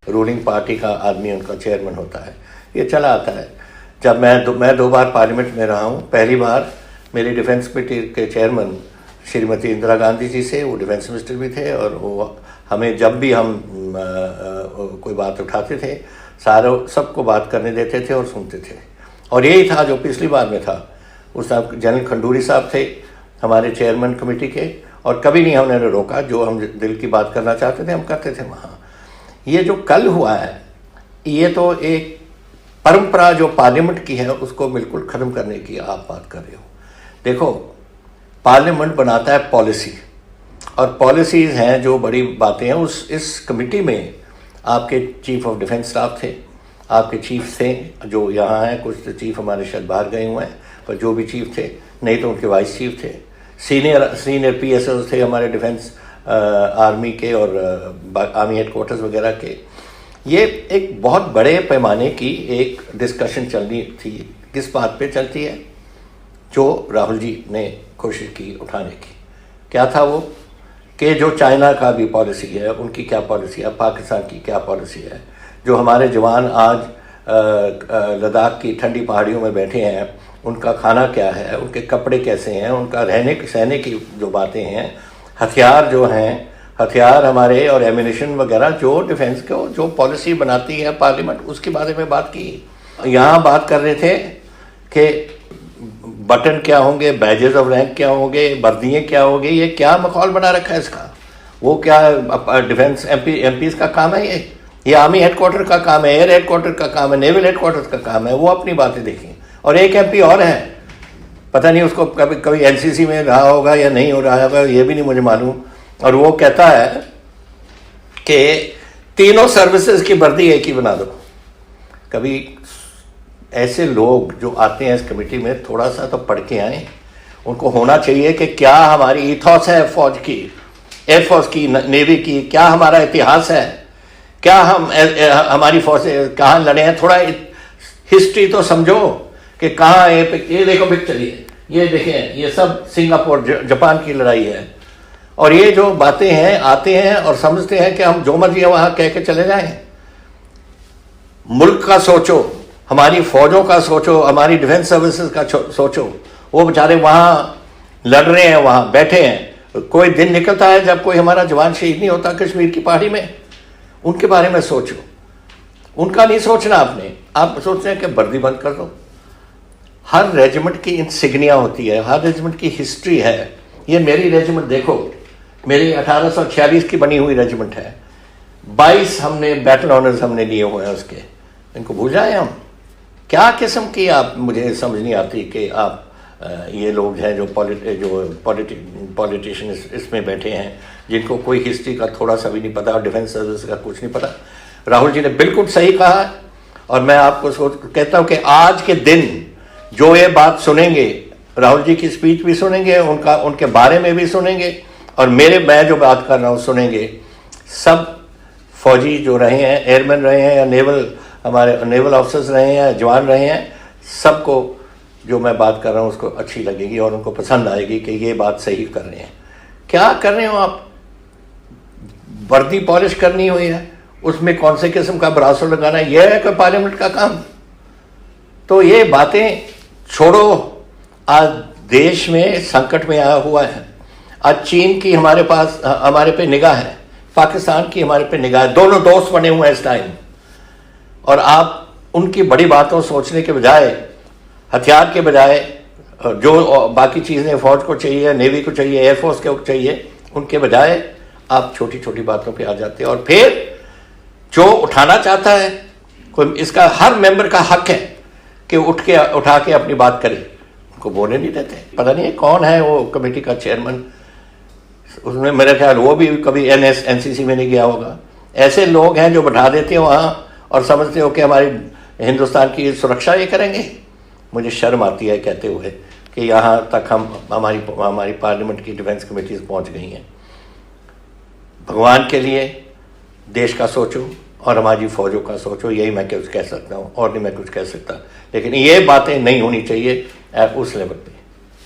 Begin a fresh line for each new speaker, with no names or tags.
Ruling party का आदमी उनका चेयरमैन होता है, ये चला आता है। जब मैं 2 बार पार्लियामेंट में रहा हूँ। पहली बार मेरी डिफेंस कमेटी के चेयरमैन श्रीमती इंदिरा गांधी जी से, वो डिफेंस मिनिस्टर भी थे, और वो हमें जब भी हम कोई बात उठाते थे सबको बात करने देते थे और सुनते थे। और यही था जो पिछली बार में था। उस टाइम जनरल खंडूरी साहब थे हमारे चेयरमैन कमेटी के, और कभी नहीं हमने रोका, जो हम दिल की बात करना चाहते थे हम करते थे वहाँ। ये जो कल हुआ है, ये तो एक परंपरा जो पार्लियामेंट की है उसको बिल्कुल ख़त्म करने की आप बात कर रहे हो। देखो, पार्लियामेंट बनाता है पॉलिसी, और पॉलिसीज़ हैं जो बड़ी बातें हैं। इस कमेटी में आपके चीफ ऑफ डिफेंस स्टाफ थे, आपके चीफ थे जो यहाँ हैं, कुछ तो चीफ हमारे शायद बाहर गए हुए हैं, पर जो भी चीफ थे, नहीं तो उनके वाइस चीफ थे, सीनियर PSOs थे हमारे डिफेंस आर्मी के और आर्मी हेडक्वार्टर्स वगैरह के। ये एक बहुत बड़े पैमाने की एक डिस्कशन चलनी थी। किस बात पे चलती है? जो राहुल जी ने कोशिश की उठाने की। क्या था वो? कि जो चाइना का भी पॉलिसी है, उनकी क्या पॉलिसी है, पाकिस्तान की क्या पॉलिसी है, जो हमारे जवान आज लद्दाख की ठंडी पहाड़ियों में बैठे हैं, उनका खाना क्या है, उनके कपड़े कैसे हैं, उनका सहने की जो बातें हैं, हथियार जो हैं, हथियार हमारे और एमिनेशन वगैरह जो डिफेंस को जो पॉलिसी बनाती है पार्लियामेंट, उसके बारे में बात की। यहाँ बात कर रहे थे कि बटन क्या होंगे, बैजेस ऑफ रैंक क्या होंगे, वर्दियाँ क्या होंगी, ये क्या माहौल बना रखा है इसका? वो क्या डिफेंस MPs का काम है? ये आर्मी हेडक्वार्टर का काम है, एयर हेडक्वार्टर का काम है, नेवल हेडक्वार्टर का काम है। वो अपनी बातें देखें। और एक MP और है, पता नहीं उसको कभी NCC में रहा होगा या नहीं हो रहा होगा, ये भी नहीं मुझे मालूम। और वो कहता है कि तीनों सर्विसेज की वर्दी एक ही बना दो। कभी ऐसे लोग जो आते हैं इस कमेटी में, थोड़ा सा तो पढ़ के आए। उनको होना चाहिए कि क्या हमारी ईथॉस है फौज की, एयरफोर्स की, नेवी की, क्या हमारा इतिहास है, क्या हमारी फौजें कहाँ लड़े हैं। थोड़ा हिस्ट्री तो समझो कि कहाँ ये देखो पिक्चर, ये देखें, ये सब सिंगापुर जापान की लड़ाई है। और ये जो बातें हैं, आते हैं और समझते हैं कि हम जो मर्जी है वहाँ कह के चले जाएं। मुल्क का सोचो, हमारी फौजों का सोचो, हमारी डिफेंस सर्विसेज का सोचो। वो बेचारे वहाँ लड़ रहे हैं, वहाँ बैठे हैं। कोई दिन निकलता है जब कोई हमारा जवान शहीद नहीं होता कश्मीर की पहाड़ी में। उनके बारे में सोचो। उनका नहीं सोचना आपने, आप सोचते हैं कि वर्दी बंद कर दो। हर रेजिमेंट की इंसिग्निया होती है, हर रेजिमेंट की हिस्ट्री है। ये मेरी रेजिमेंट देखो, मेरी 1846 की बनी हुई रेजिमेंट है। 22 हमने बैटल ऑनर्स हमने लिए हुए हैं उसके। इनको भूल जाए हम? क्या किस्म की आप, मुझे समझ नहीं आती कि आप ये लोग हैं जो पॉलिटिशियन इसमें बैठे हैं, जिनको कोई हिस्ट्री का थोड़ा सा भी नहीं पता और डिफेंस सर्विस का कुछ नहीं पता। राहुल जी ने बिल्कुल सही कहा, और मैं आपको कहता हूँ कि आज के दिन जो ये बात सुनेंगे, राहुल जी की स्पीच भी सुनेंगे, उनके बारे में भी सुनेंगे, और मैं जो बात कर रहा हूँ सुनेंगे। सब फौजी जो रहे हैं, एयरमैन रहे हैं या हमारे नेवल ऑफिसर्स रहे हैं या जवान रहे हैं, सबको जो मैं बात कर रहा हूँ उसको अच्छी लगेगी और उनको पसंद आएगी कि ये बात सही कर रहे हैं। क्या कर रहे हो आप? वर्दी पॉलिश करनी हुई है, उसमें कौन से किस्म का ब्रासो लगाना है, यह है कोई पार्लियामेंट का काम? तो ये बातें छोड़ो। आज देश में संकट में आया हुआ है। आज चीन की हमारे पे निगाह है, पाकिस्तान की हमारे पे निगाह है। दोनों दोस्त बने हुए हैं इस टाइम, और आप उनकी बड़ी बातों सोचने के बजाय, हथियार के बजाय, जो बाकी चीज़ें फौज को चाहिए, नेवी को चाहिए, एयरफोर्स को चाहिए, उनके बजाय आप छोटी छोटी बातों पे आ जाते हैं। और फिर जो उठाना चाहता है कोई, इसका हर मेंबर का हक है कि उठा के अपनी बात करे, उनको बोलने नहीं देते। पता नहीं है कौन है वो कमेटी का चेयरमैन, उसमें मेरे ख्याल वो भी कभी NCC में नहीं गया होगा। ऐसे लोग हैं जो बैठा देते हो वहाँ और समझते हो कि हमारी हिंदुस्तान की सुरक्षा ये करेंगे। मुझे शर्म आती है कहते हुए कि यहाँ तक हमारी पार्लियामेंट की डिफेंस कमेटीज पहुँच गई हैं। भगवान के लिए देश का सोचो और हमारी फौजों का सोचो, यही मैं कुछ कह सकता हूँ, और नहीं मैं कुछ कह सकता। लेकिन ये बातें नहीं होनी चाहिए उस लेवल पे।